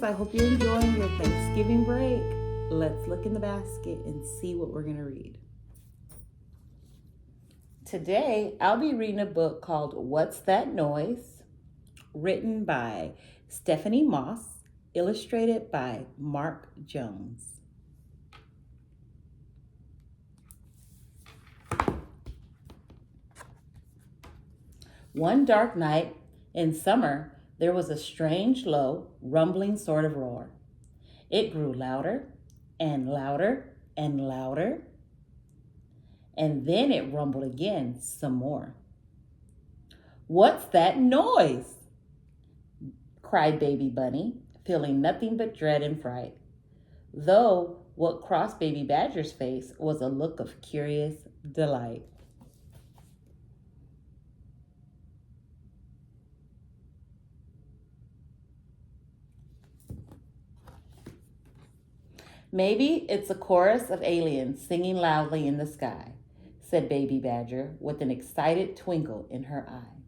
I hope you're enjoying your Thanksgiving break. Let's look in the basket and see what we're going to read. Today, I'll be reading a book called What's That Noise? Written by Stephanie Moss, illustrated by Mark Jones. One dark night in summer, there was a strange, low, rumbling sort of roar. It grew louder and louder and louder, and then it rumbled again some more. "What's that noise?" cried Baby Bunny, feeling nothing but dread and fright, though what crossed Baby Badger's face was a look of curious delight. "Maybe it's a chorus of aliens singing loudly in the sky," said Baby Badger with an excited twinkle in her eye.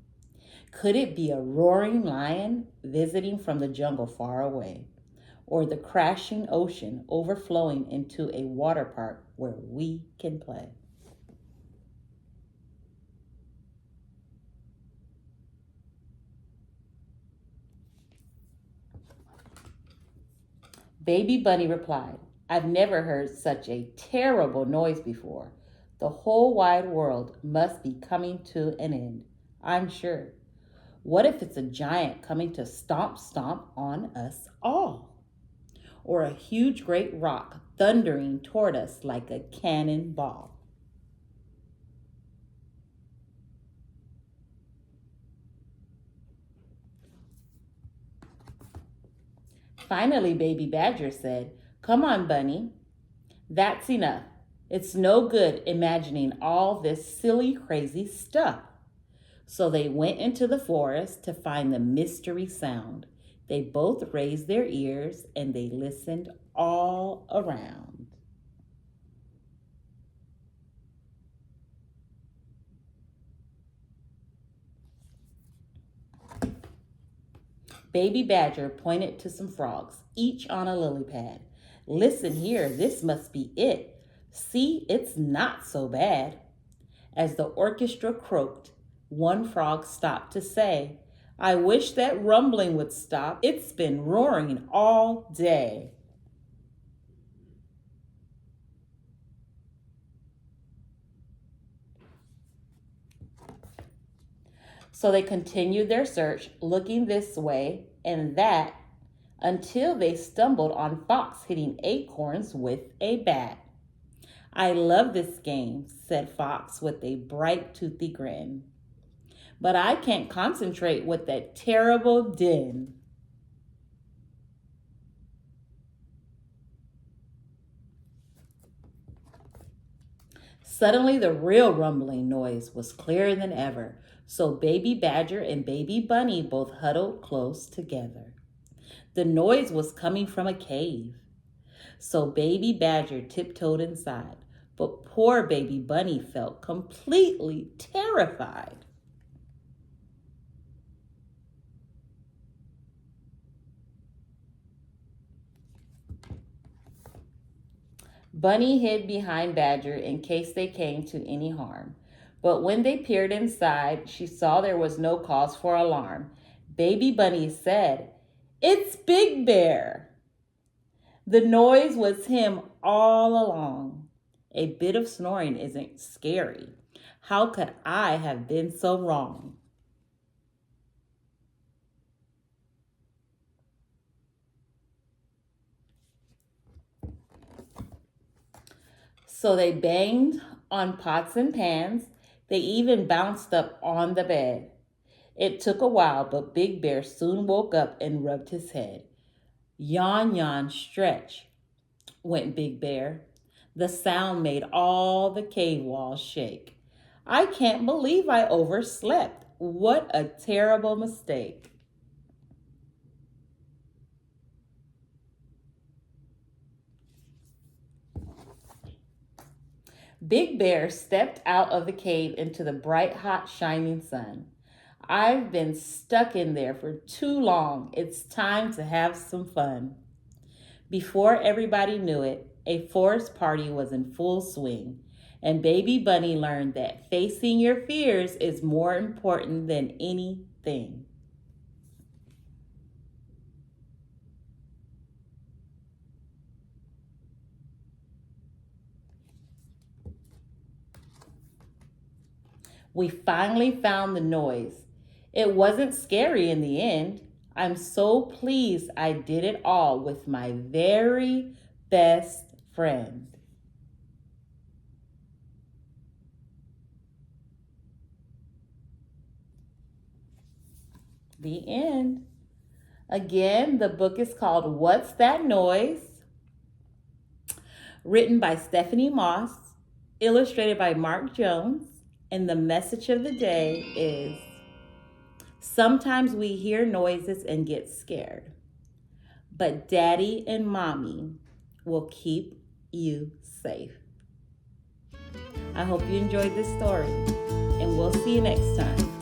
"Could it be a roaring lion visiting from the jungle far away, or the crashing ocean overflowing into a water park where we can play?" Baby Bunny replied, "I've never heard such a terrible noise before. The whole wide world must be coming to an end, I'm sure. What if it's a giant coming to stomp on us all? Or a huge great rock thundering toward us like a cannonball?" Finally, Baby Badger said, "Come on, Bunny. That's enough. It's no good imagining all this silly, crazy stuff." So they went into the forest to find the mystery sound. They both raised their ears and they listened all around. Baby Badger pointed to some frogs, each on a lily pad. "Listen here, this must be it. See, it's not so bad." As the orchestra croaked, one frog stopped to say, "I wish that rumbling would stop. It's been roaring all day." So they continued their search, looking this way and that, until they stumbled on Fox hitting acorns with a bat. "I love this game," said Fox with a bright, toothy grin. "But I can't concentrate with that terrible din." Suddenly, the real rumbling noise was clearer than ever, so Baby Badger and Baby Bunny both huddled close together. The noise was coming from a cave. So Baby Badger tiptoed inside, but poor Baby Bunny felt completely terrified. Bunny hid behind Badger in case they came to any harm. But when they peered inside, she saw there was no cause for alarm. Baby Bunny said, "It's Big Bear." The noise was him all along. A bit of snoring isn't scary. How could I have been so wrong? So they banged on pots and pans. They even bounced up on the bed. It took a while, but Big Bear soon woke up and rubbed his head. "Yawn, yawn, stretch," went Big Bear. The sound made all the cave walls shake. "I can't believe I overslept. What a terrible mistake." Big Bear stepped out of the cave into the bright, hot, shining sun. I've been stuck in there for too long. It's time to have some fun. Before everybody knew it, a forest party was in full swing, and Baby Bunny learned that facing your fears is more important than anything. We finally found the noise. It wasn't scary in the end. I'm so pleased I did it all with my very best friend. The end. Again, the book is called What's That Noise? Written by Stephanie Moss, illustrated by Mark Jones, and the message of the day is sometimes we hear noises and get scared, but Daddy and Mommy will keep you safe. I hope you enjoyed this story, and we'll see you next time.